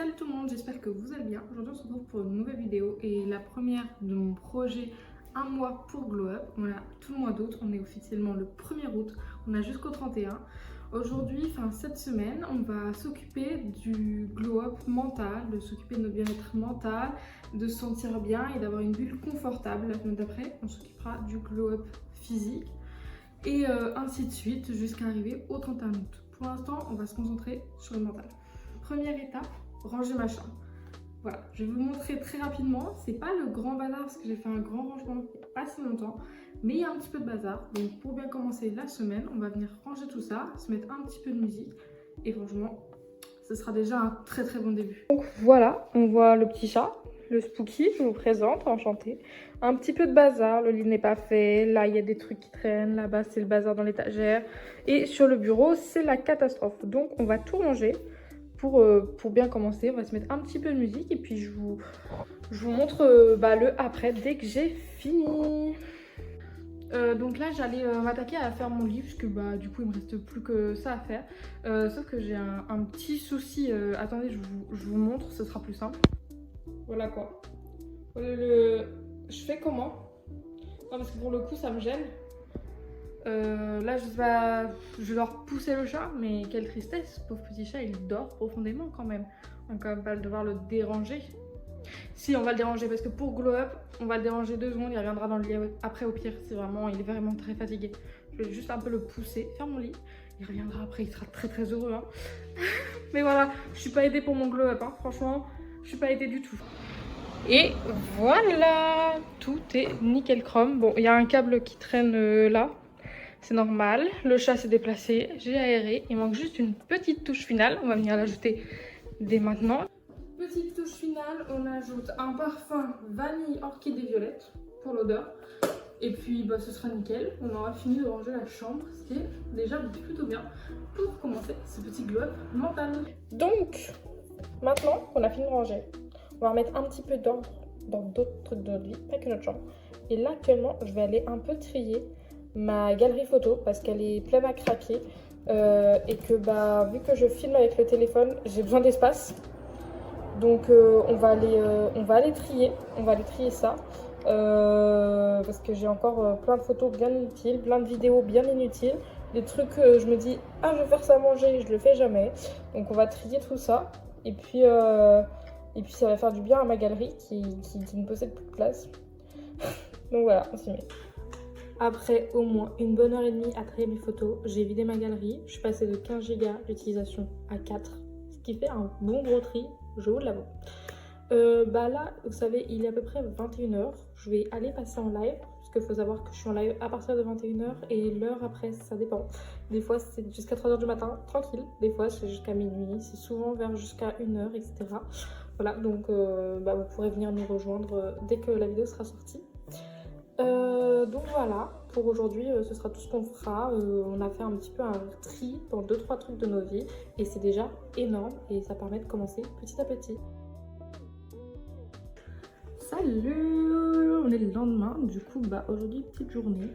Salut tout le monde, j'espère que vous allez bien. Aujourd'hui on se retrouve pour une nouvelle vidéo et la première de mon projet un mois pour Glow Up. On a tout le mois d'août, on est officiellement le 1er août, on a jusqu'au 31. Aujourd'hui, cette semaine, on va s'occuper du Glow Up mental, de s'occuper de notre bien-être mental, de se sentir bien et d'avoir une bulle confortable. La semaine d'après, on s'occupera du Glow Up physique et ainsi de suite jusqu'à arriver au 31 août. Pour l'instant, on va se concentrer sur le mental. Première étape, ranger ma chambre. Voilà, je vais vous montrer très rapidement. C'est pas le grand bazar parce que j'ai fait un grand rangement il n'y a pas si longtemps, mais il y a un petit peu de bazar. Donc pour bien commencer la semaine, on va venir ranger tout ça, se mettre un petit peu de musique et franchement, ce sera déjà un très très bon début. Donc voilà, on voit le petit chat, le Spooky, je vous présente, enchanté. Un petit peu de bazar, le lit n'est pas fait, là il y a des trucs qui traînent, là-bas c'est le bazar dans l'étagère et sur le bureau c'est la catastrophe. Donc on va tout ranger. Pour bien commencer, on va se mettre un petit peu de musique et puis je vous montre le après dès que j'ai fini. Donc là j'allais m'attaquer à faire mon lit puisque du coup il me reste plus que ça à faire. Sauf que j'ai un petit souci. Attendez, je vous montre, ce sera plus simple. Voilà quoi. Je fais comment? Non, parce que pour le coup ça me gêne. Là je dois repousser le chat, mais quelle tristesse, pauvre petit chat, il dort profondément quand même. On va quand même pas devoir le déranger. Si, on va le déranger parce que pour Glow Up, on va le déranger 2 secondes, il reviendra dans le lit après au pire, si vraiment il est vraiment très fatigué. Je vais juste un peu le pousser, faire mon lit, il reviendra après, il sera très très heureux. Hein. Mais voilà, je suis pas aidée pour mon Glow Up, hein. Franchement, je suis pas aidée du tout. Et voilà, tout est nickel chrome. Bon, il y a un câble qui traîne là. C'est normal, le chat s'est déplacé, j'ai aéré, il manque juste une petite touche finale, on va venir l'ajouter dès maintenant. Petite touche finale, on ajoute un parfum vanille orchidée violette pour l'odeur. Et puis ce sera nickel, on aura fini de ranger la chambre, ce qui est déjà plutôt bien pour commencer ce petit glow up mental. Donc, maintenant qu'on a fini de ranger, on va remettre un petit peu d'ordre dans d'autres trucs de notre vie, pas que notre chambre. Et là actuellement, je vais aller un peu trier ma galerie photo parce qu'elle est pleine à craquer et que vu que je filme avec le téléphone, j'ai besoin d'espace. Donc on va aller trier ça parce que j'ai encore plein de photos bien inutiles, plein de vidéos bien inutiles, des trucs je me dis je vais faire ça à manger, je le fais jamais. Donc on va trier tout ça et puis ça va faire du bien à ma galerie qui ne possède plus de place. Donc voilà, on s'y met. Après au moins une bonne heure et demie à trier mes photos, j'ai vidé ma galerie. Je suis passée de 15 Go d'utilisation à 4, ce qui fait un bon gros tri, je vous l'avoue. Là, vous savez, il est à peu près 21h. Je vais aller passer en live, parce qu'il faut savoir que je suis en live à partir de 21h et l'heure après, ça dépend. Des fois, c'est jusqu'à 3h du matin, tranquille. Des fois, c'est jusqu'à minuit, c'est souvent vers jusqu'à 1h, etc. Voilà, donc vous pourrez venir nous rejoindre dès que la vidéo sera sortie. Donc voilà, pour aujourd'hui ce sera tout ce qu'on fera. On a fait un petit peu un tri dans 2-3 trucs de nos vies et c'est déjà énorme et ça permet de commencer petit à petit. Salut, on est le lendemain, du coup aujourd'hui petite journée.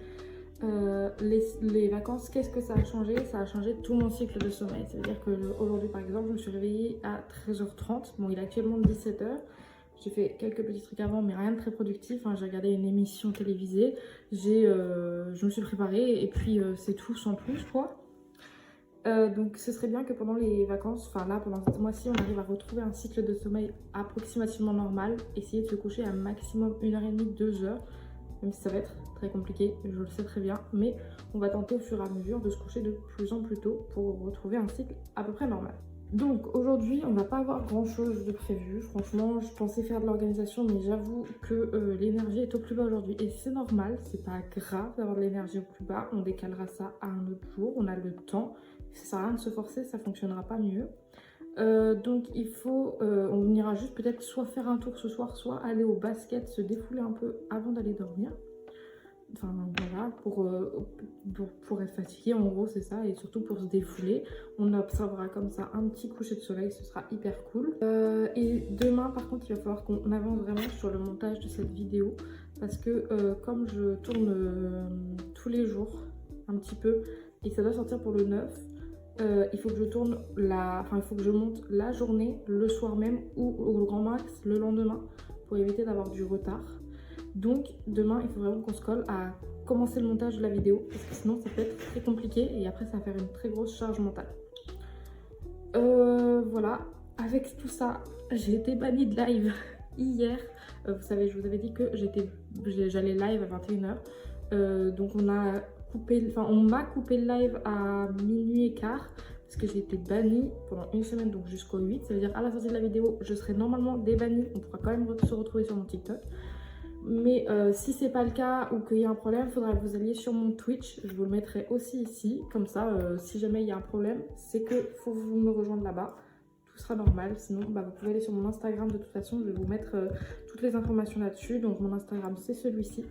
Les vacances, qu'est-ce que ça a changé? Ça a changé tout mon cycle de sommeil. C'est à dire que aujourd'hui par exemple je me suis réveillée à 13h30, bon il est actuellement 17h. J'ai fait quelques petits trucs avant, mais rien de très productif. J'ai regardé une émission télévisée, je me suis préparée et puis c'est tout sans plus quoi. Donc ce serait bien que pendant les vacances, pendant ce mois-ci, on arrive à retrouver un cycle de sommeil approximativement normal. Essayer de se coucher à maximum 1h30, 2h, même si ça va être très compliqué, je le sais très bien. Mais on va tenter au fur et à mesure de se coucher de plus en plus tôt pour retrouver un cycle à peu près normal. Donc aujourd'hui on va pas avoir grand chose de prévu, franchement je pensais faire de l'organisation mais j'avoue que l'énergie est au plus bas aujourd'hui et c'est normal, c'est pas grave d'avoir de l'énergie au plus bas, on décalera ça à un autre jour, on a le temps, ça sert à rien de se forcer, ça fonctionnera pas mieux. Donc on ira juste peut-être soit faire un tour ce soir, soit aller au basket, se défouler un peu avant d'aller dormir. Voilà, pour être fatigué en gros c'est ça, et surtout pour se défouler. On observera comme ça un petit coucher de soleil, ce sera hyper cool. Et demain par contre il va falloir qu'on avance vraiment sur le montage de cette vidéo parce que comme je tourne tous les jours un petit peu et ça doit sortir pour le 9, il faut que je tourne il faut que je monte la journée, le soir même ou au grand max le lendemain pour éviter d'avoir du retard. Donc demain, il faut vraiment qu'on se colle à commencer le montage de la vidéo parce que sinon ça peut être très compliqué et après ça va faire une très grosse charge mentale. Voilà, avec tout ça, j'ai été bannie de live hier. Vous savez, je vous avais dit que j'allais live à 21h. Donc on m'a coupé le live à minuit et quart parce que j'ai été bannie pendant une semaine, donc jusqu'au 8. Ça veut dire à la sortie de la vidéo, je serai normalement débannie. On pourra quand même se retrouver sur mon TikTok. Mais si c'est pas le cas ou qu'il y a un problème, il faudra que vous alliez sur mon Twitch. Je vous le mettrai aussi ici. Comme ça, si jamais il y a un problème, c'est que faut vous me rejoindre là-bas. Tout sera normal. Sinon, vous pouvez aller sur mon Instagram. De toute façon, je vais vous mettre toutes les informations là-dessus. Donc mon Instagram, c'est celui-ci.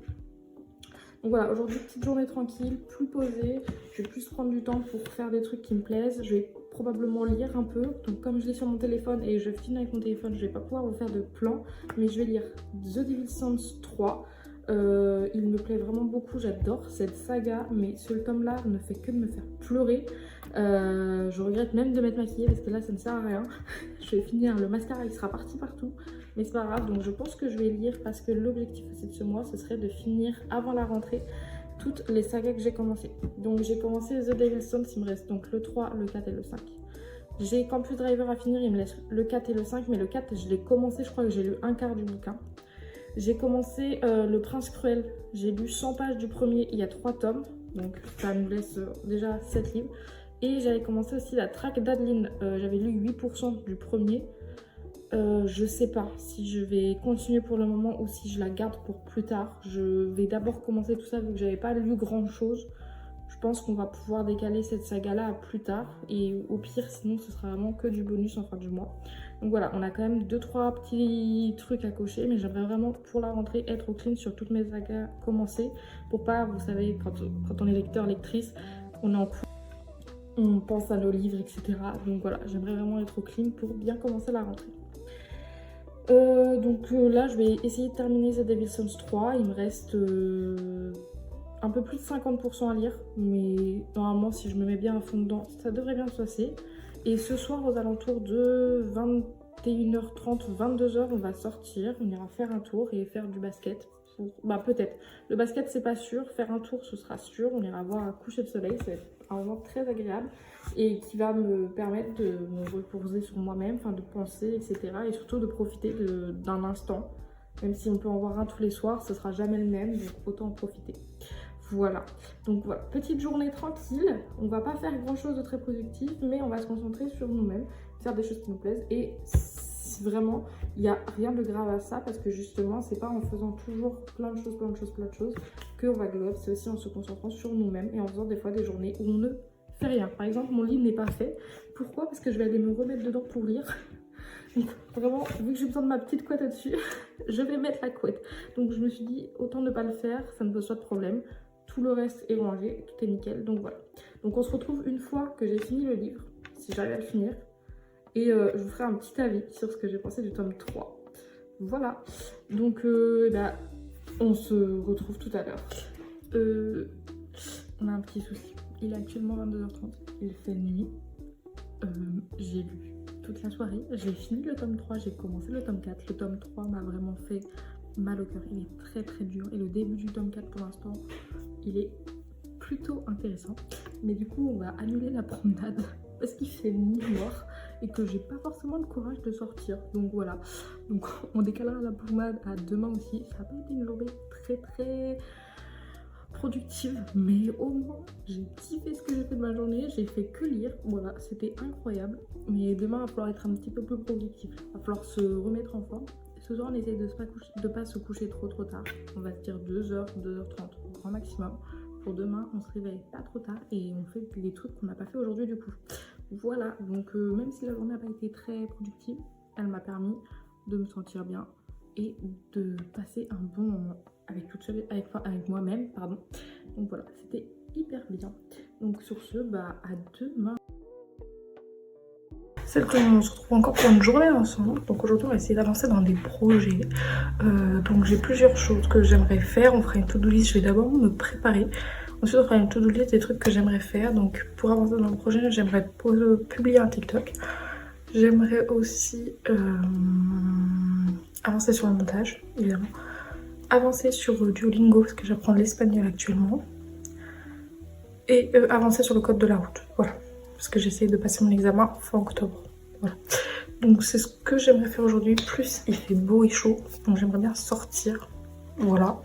Donc voilà, aujourd'hui, petite journée tranquille, plus posée. Je vais plus prendre du temps pour faire des trucs qui me plaisent. Je vais probablement lire un peu. Donc comme je lis sur mon téléphone et je filme avec mon téléphone, je vais pas pouvoir vous faire de plan. Mais je vais lire The Devil's Sons 3. Il me plaît vraiment beaucoup, j'adore cette saga. Mais ce tome-là ne fait que de me faire pleurer. Je regrette même de m'être maquillée parce que là, ça ne sert à rien. Je vais finir, le mascara, il sera parti partout. Mais c'est pas grave, donc je pense que je vais lire parce que l'objectif aussi de ce mois, ce serait de finir avant la rentrée toutes les sagas que j'ai commencées. Donc j'ai commencé The Devil's Sons, il me reste donc le 3, le 4 et le 5. J'ai Campus Driver à finir, il me laisse le 4 et le 5, mais le 4, je l'ai commencé, je crois que j'ai lu un quart du bouquin. J'ai commencé Le Prince Cruel, j'ai lu 100 pages du premier, il y a 3 tomes, donc ça me laisse déjà 7 livres. Et j'avais commencé aussi la traque d'Adeline, j'avais lu 8% du premier. Je sais pas si je vais continuer pour le moment ou si je la garde pour plus tard. Je vais d'abord commencer tout ça vu que j'avais pas lu grand chose. Je pense qu'on va pouvoir décaler cette saga là à plus tard et au pire sinon ce sera vraiment que du bonus en fin du mois. Donc voilà, on a quand même 2-3 petits trucs à cocher, mais j'aimerais vraiment pour la rentrée être au clean sur toutes mes sagas commencées pour pas, vous savez, quand on est lecteur, lectrice, on est en cours, on pense à nos livres, etc. Donc voilà, j'aimerais vraiment être au clean pour bien commencer la rentrée. Donc là je vais essayer de terminer The Devil's Sons 3, il me reste un peu plus de 50% à lire, mais normalement si je me mets bien à fond dedans, ça devrait bien se passer. Et ce soir aux alentours de 21h30, 22h, on va sortir, on ira faire un tour et faire du basket. Peut-être, le basket c'est pas sûr, faire un tour ce sera sûr, on ira voir un coucher de soleil, ça va être un moment très agréable et qui va me permettre de me reposer sur moi-même, de penser, etc. Et surtout de profiter d'un instant, même si on peut en voir un tous les soirs, ce sera jamais le même, donc autant en profiter. Voilà, donc voilà, petite journée tranquille, on va pas faire grand chose de très productif, mais on va se concentrer sur nous-mêmes, faire des choses qui nous plaisent et vraiment, il n'y a rien de grave à ça parce que justement, c'est pas en faisant toujours plein de choses qu'on va glow up. C'est aussi en se concentrant sur nous-mêmes et en faisant des fois des journées où on ne fait rien. Par exemple, mon livre n'est pas fait. Pourquoi? Parce que je vais aller me remettre dedans pour lire. Donc vraiment, vu que j'ai besoin de ma petite couette au-dessus, je vais mettre la couette. Donc je me suis dit, autant ne pas le faire, ça ne pose pas de problème. Tout le reste est rangé, tout est nickel. Donc voilà. Donc on se retrouve une fois que j'ai fini le livre, si j'arrive à le finir. Et je vous ferai un petit avis sur ce que j'ai pensé du tome 3. Voilà. Donc, on se retrouve tout à l'heure. On a un petit souci. Il est actuellement 22h30. Il fait nuit. J'ai lu toute la soirée. J'ai fini le tome 3. J'ai commencé le tome 4. Le tome 3 m'a vraiment fait mal au cœur. Il est très très dur. Et le début du tome 4 pour l'instant, il est plutôt intéressant. Mais du coup, on va annuler la promenade. Parce qu'il fait nuit noire et que j'ai pas forcément le courage de sortir. Donc voilà. Donc on décalera la promenade à demain aussi. Ça n'a pas été une journée très très productive, mais au moins j'ai kiffé ce que j'ai fait de ma journée. J'ai fait que lire. Voilà, c'était incroyable. Mais demain, il va falloir être un petit peu plus productif. Il va falloir se remettre en forme. Ce soir, on essaie de pas se coucher trop tard. On va se dire 2h, 2h30 au grand maximum. Pour demain, on se réveille pas trop tard et on fait les trucs qu'on n'a pas fait aujourd'hui du coup. Voilà, donc même si la journée n'a pas été très productive, elle m'a permis de me sentir bien et de passer un bon moment avec moi-même, pardon. Donc voilà, c'était hyper bien. Donc sur ce, à demain. Celle que on se retrouve encore pour une journée ensemble. Donc aujourd'hui on va essayer d'avancer dans des projets. Donc j'ai plusieurs choses que j'aimerais faire. On fera une to-do list. Je vais d'abord me préparer. Ensuite, on fera une to-do list des trucs que j'aimerais faire. Donc, pour avancer dans le projet, j'aimerais publier un TikTok. J'aimerais aussi avancer sur le montage, évidemment. Avancer sur Duolingo, parce que j'apprends l'espagnol actuellement. Et avancer sur le code de la route. Voilà. Parce que j'essaie de passer mon examen fin octobre. Voilà. Donc, c'est ce que j'aimerais faire aujourd'hui. Plus, il fait beau et chaud. Donc, j'aimerais bien sortir. Voilà.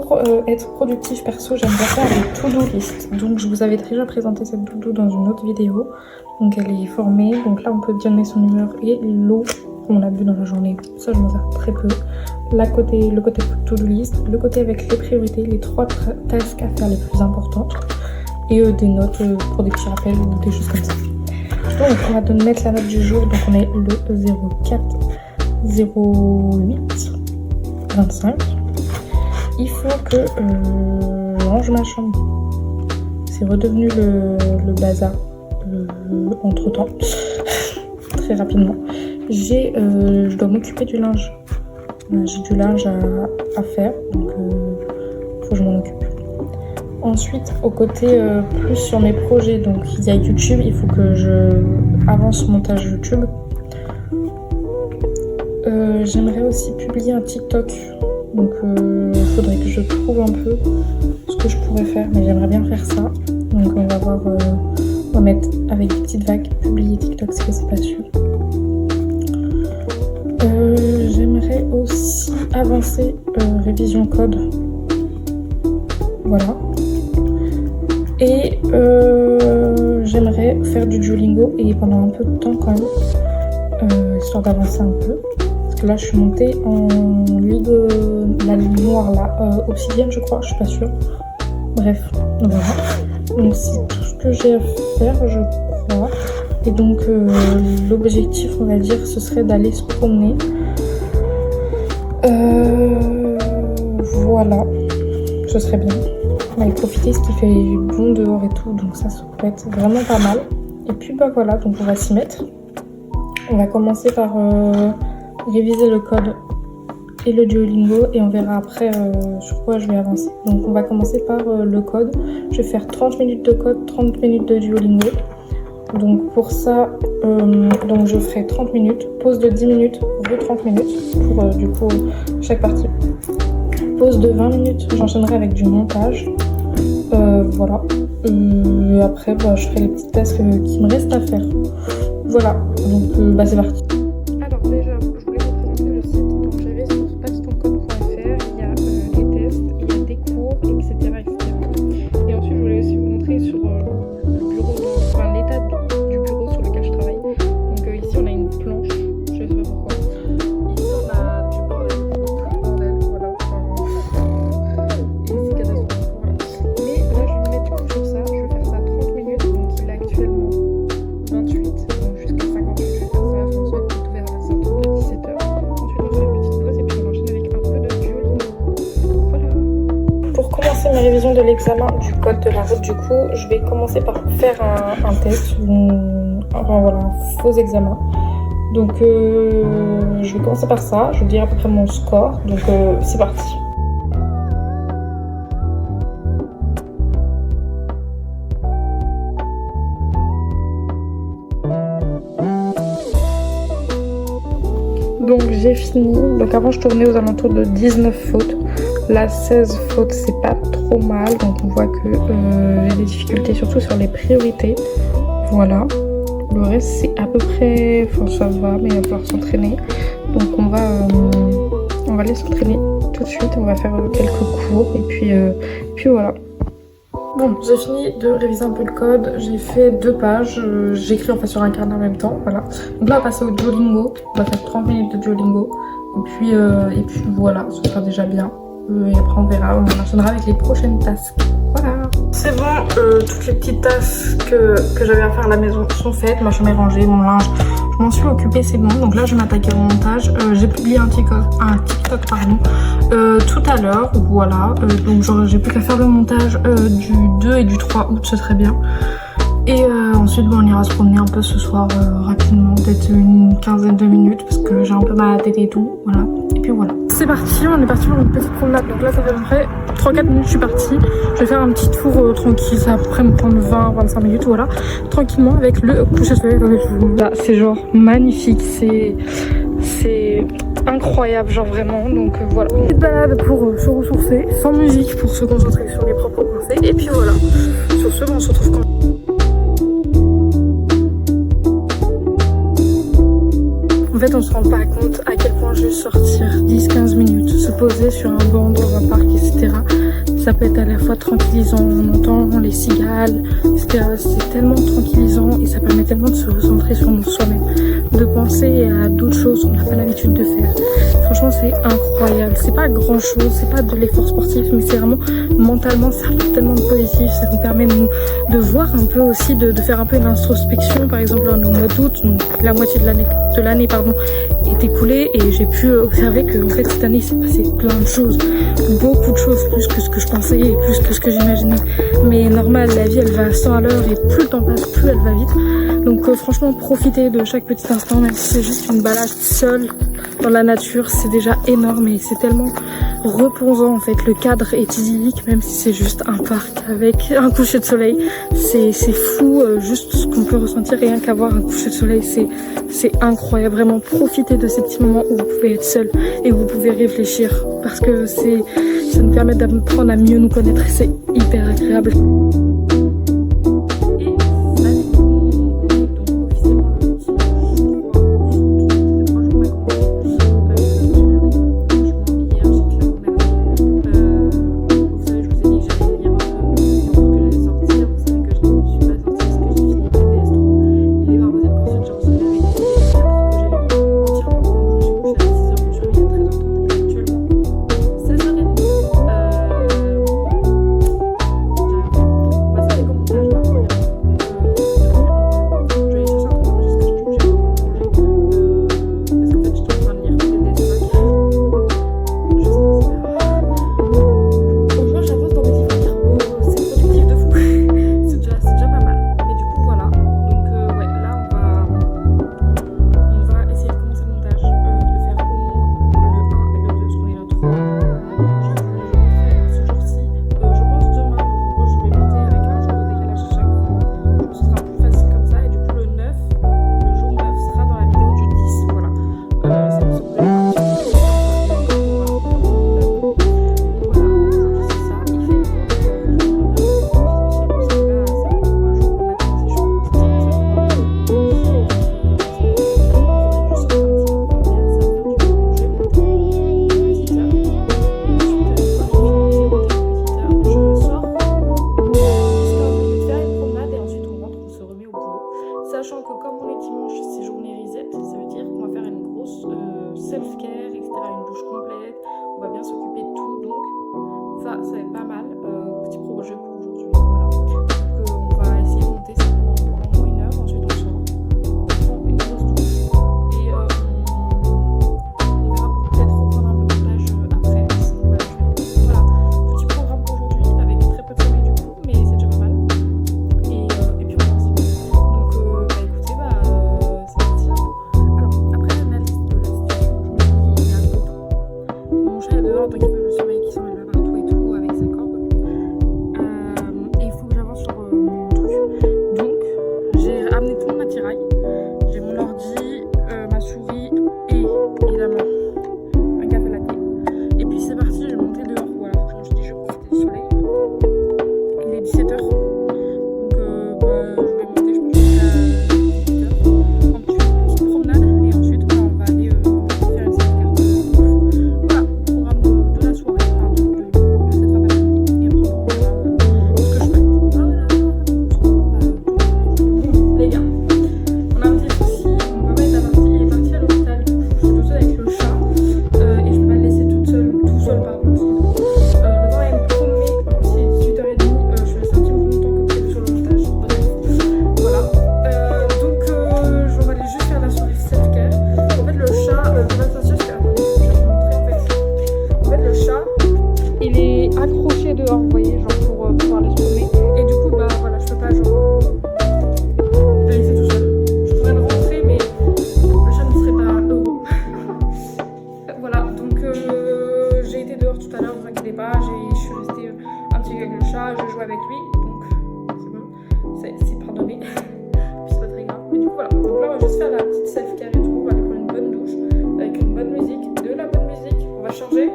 Pour être productif perso, j'aimerais faire des to-do list. Donc je vous avais déjà présenté cette to-do dans une autre vidéo. Donc elle est formée. Donc là on peut donner son humeur et l'eau qu'on a bu dans la journée. Ça je m'en sers très peu. Le côté to-do list, le côté avec les priorités, les 3 tasks à faire les plus importantes. Et des notes pour des petits rappels ou des choses comme ça. Donc on va mettre la note du jour. Donc on est le 04/08/25. Il faut que je range ma chambre. C'est redevenu le bazar entre temps, très rapidement. Je dois m'occuper du linge. J'ai du linge à faire, donc faut que je m'en occupe. Ensuite, au côté plus sur mes projets, donc il y a YouTube, il faut que je avance le montage YouTube. J'aimerais aussi publier un TikTok. Donc il faudrait que je trouve un peu ce que je pourrais faire, mais j'aimerais bien faire ça. Donc on va voir, on va mettre avec des petites vagues, publier TikTok, parce que c'est pas sûr. J'aimerais aussi avancer révision code. Voilà. Et j'aimerais faire du Duolingo et pendant un peu de temps quand même, histoire d'avancer un peu. Là je suis montée en ligue, la ligue noire là, obsidienne je crois, je suis pas sûre. Bref, voilà. Donc c'est tout ce que j'ai à faire je crois. Et donc l'objectif on va dire ce serait d'aller se promener. Voilà, ce serait bien. On va y profiter, ce qui fait bon dehors et tout, donc ça peut être vraiment pas mal. Et puis bah voilà, donc on va s'y mettre. On va commencer par réviser le code et le Duolingo et on verra après sur quoi je vais avancer. Donc on va commencer par le code. Je vais faire 30 minutes de code, 30 minutes de Duolingo. Donc pour ça, donc je ferai 30 minutes, pause de 10 minutes, re 30 minutes pour du coup chaque partie. Pause de 20 minutes, j'enchaînerai avec du montage. Voilà. Après bah, je ferai les petites tasks qui me restent à faire. Voilà, donc bah, c'est parti. Alors déjà, je voulais vous présenter le site. Donc j'avais sur pastoncode.fr, il y a des tests, il y a des cours, etc., etc. Et ensuite je voulais aussi vous montrer sur le bureau, enfin l'état du bureau sur lequel je travaille. Donc ici on a une planche, je sais pas pourquoi. Ici on a du bordel, voilà. Et c'est catastrophique, voilà. Mais là je vais me mettre du coup sur ça, je vais faire ça 30 minutes, donc il est actuellement 28, donc jusqu'à 58, je vais faire ça, François est ouvert à 17h. Ensuite on fera une petite pause et puis on enchaîne avec un peu de Duolingo. Voilà. Pour commencer ma révision de l'examen du code de la route, du coup, je vais commencer par faire un test, enfin voilà, un faux examen. Donc je vais commencer par ça, je vais vous dire à peu près mon score, donc c'est parti. Donc j'ai fini, donc avant je tournais aux alentours de 19 fautes, là 16 fautes c'est pas trop mal, donc on voit que j'ai des difficultés surtout sur les priorités, voilà. Le reste c'est à peu près, enfin ça va mais il va falloir s'entraîner, donc on va aller s'entraîner tout de suite, on va faire quelques cours et puis voilà. Bon, j'ai fini de réviser un peu le code, j'ai fait 2 pages, j'écris en fait sur un carnet en même temps, voilà. Donc là on va passer au Duolingo, on va faire 30 minutes de Duolingo, et puis voilà, ça sera déjà bien. Et après on verra, on enchaînera avec les prochaines tasks. Voilà. C'est bon, toutes les petites tasks que j'avais à faire à la maison sont faites, ma chambre est rangée, mon linge, je m'en suis occupée, c'est bon. Donc là je m'attaque au montage. J'ai publié un TikTok pardon, tout à l'heure, voilà. Donc j'ai plus qu'à faire le montage du 2 et du 3 août, c'est très bien. Et ensuite on ira se promener un peu ce soir rapidement, peut-être une quinzaine de minutes parce que j'ai un peu mal à la tête et tout, voilà. Et puis voilà. C'est parti, on est parti pour une petite promenade. Donc là ça fait à peu près 3-4 minutes je suis partie. Je vais faire un petit tour tranquille, ça va à peu près me prendre 20-25 minutes, voilà. Tranquillement avec le coucher de soleil. Là c'est genre magnifique, c'est incroyable, genre vraiment. Donc voilà. Petite balade pour se ressourcer, sans musique pour se concentrer sur les propres pensées. Et puis voilà. Sur ce, on se retrouve quand en fait on se rend pas compte à quel point juste sortir 10-15 minutes, se poser sur un banc dans un parc, etc. Ça peut être à la fois tranquillisant, on entend les cigales, etc. C'est tellement tranquillisant et ça permet tellement de se recentrer sur soi-même, de penser à d'autres choses qu'on n'a pas l'habitude de faire. Franchement c'est incroyable, c'est pas grand chose, c'est pas de l'effort sportif, mais c'est vraiment mentalement ça apporte tellement de positif, ça nous permet de voir un peu aussi, de faire un peu une introspection. Par exemple on est au mois d'août, donc la moitié de l'année est écoulée et j'ai pu observer que en fait cette année il s'est passé plein de choses, beaucoup de choses, plus que ce que je pensais et plus que ce que j'imaginais. Mais normal, la vie elle va à 100 à l'heure et plus le temps passe, plus elle va vite. Donc franchement profitez de chaque petit instant, même si c'est juste une balade seule dans la nature, c'est déjà énorme et c'est tellement reposant en fait. Le cadre est idyllique, même si c'est juste un parc avec un coucher de soleil. C'est fou, juste ce qu'on peut ressentir rien qu'à voir un coucher de soleil, c'est incroyable. Vraiment profitez de ces petits moments où vous pouvez être seul et où vous pouvez réfléchir, parce que ça nous permet d'apprendre à mieux nous connaître et c'est hyper agréable. Sachant que comme on est dimanche, c'est journée reset, ça veut dire qu'on va faire une grosse self-care, etc. Une douche complète, on va bien s'occuper de tout, donc ça va être pas mal. Petit projet pour aujourd'hui, voilà. Donc on va essayer de monter ça pendant une heure, ensuite on sort, on prend une grosse douche et on verra pour peut-être reprendre un peu de montage après. Voilà, petit programme pour aujourd'hui avec très peu de sommeil du coup, mais c'est déjà pas mal. Et puis on va ensuite. Donc écoutez, c'est parti. Alors après l'analyse de la situation, je me suis dit il y a un peu tout. Mon chat est dehors, donc il faut que je surveille qu'il s'enlève pas partout et tout avec sa corde. Et il faut que j'avance sur mon truc. Donc j'ai amené tout mon attirail. J'ai mon ordi, ma souris et évidemment un café latte. Et puis c'est parti, je vais monter dehors. Voilà, comme je dis, je vais profiter du soleil. Il est 17h. Donc je vais monter, je pense jusqu'à 18h. En plus, une petite promenade et ensuite on va aller faire une self-care. Voilà, programme de la soirée, enfin de cette fin d'après-midi. Et après on verra ce que je fais. Voilà, les gars, on a un petit souci. Mon papa est parti à l'hôpital. Je suis toute seule avec le chat. changer.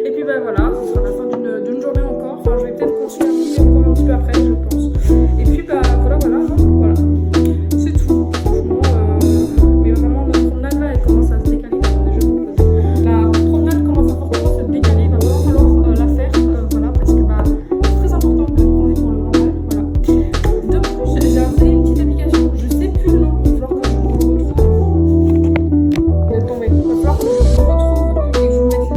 Et puis bah voilà, ce sera la fin d'une journée encore. Enfin, je vais peut-être continuer à monter encore un petit peu après, je pense. Et puis bah voilà, voilà. C'est tout. Franchement, mais vraiment notre promenade là, elle commence à se décaler. Attendez, je vous pose. La promenade commence à fortement se décaler. Il va vraiment falloir la faire, voilà, parce que bah c'est très important de prendre pour le mental. Voilà. De plus, j'ai installé une petite application. Je sais plus le nom. Il va falloir que je vous le retrouve. Laisse tomber. Il va falloir que je vous le retrouve et que je vous mette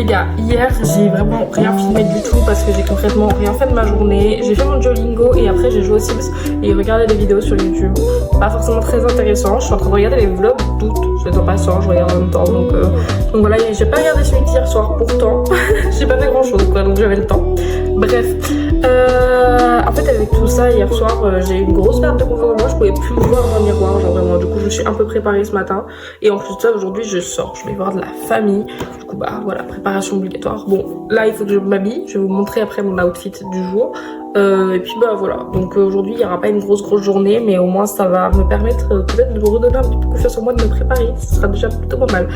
Les gars, hier j'ai vraiment rien filmé du tout parce que j'ai concrètement rien fait de ma journée. J'ai fait mon Duolingo et après j'ai joué au Sims et regardé des vidéos sur YouTube. Pas forcément très intéressant. Je suis en train de regarder les vlogs d'août. Je fais en passant, je regarde en même temps. Donc voilà, j'ai pas regardé celui d'hier soir pourtant. J'ai pas fait grand chose quoi, donc j'avais le temps. Bref. En fait avec tout ça hier soir j'ai eu une grosse perte de confiance en moi, je pouvais plus me voir dans le miroir, genre vraiment, du coup je me suis un peu préparée ce matin et en plus de ça aujourd'hui je sors, je vais voir de la famille, du coup bah voilà, préparation obligatoire. Bon là il faut que je m'habille, je vais vous montrer après mon outfit du jour et puis bah voilà, donc aujourd'hui il n'y aura pas une grosse journée mais au moins ça va me permettre peut-être de me redonner un petit peu confiance en moi, de me préparer, ce sera déjà plutôt pas mal.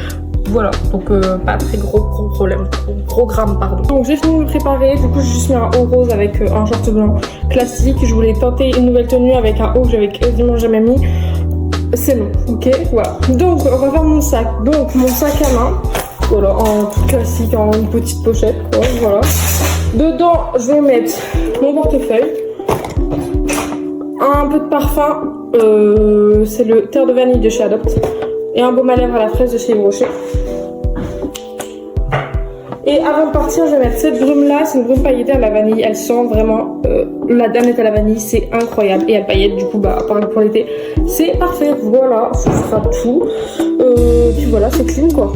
Voilà, donc pas très gros problème, programme pardon. Donc j'ai fini de me préparer, du coup j'ai juste mis un haut rose avec un short blanc classique. Je voulais tenter une nouvelle tenue avec un haut que j'avais quasiment jamais mis. C'est non, ok, voilà. Donc on va faire mon sac. Donc mon sac à main, voilà, en tout classique, en une petite pochette, quoi, voilà. Dedans je vais mettre mon portefeuille, un peu de parfum, c'est le terre de vanille de chez Adopt. Et un baume à lèvres à la fraise de chez Yves Rocher. Et avant de partir, je vais mettre cette brume là, c'est une brume pailletée à la vanille. Elle sent vraiment la danette à la vanille, c'est incroyable. Et elle paillette, du coup, bah, pareil pour l'été, c'est parfait. Voilà, ce sera tout. Puis voilà, c'est clean quoi.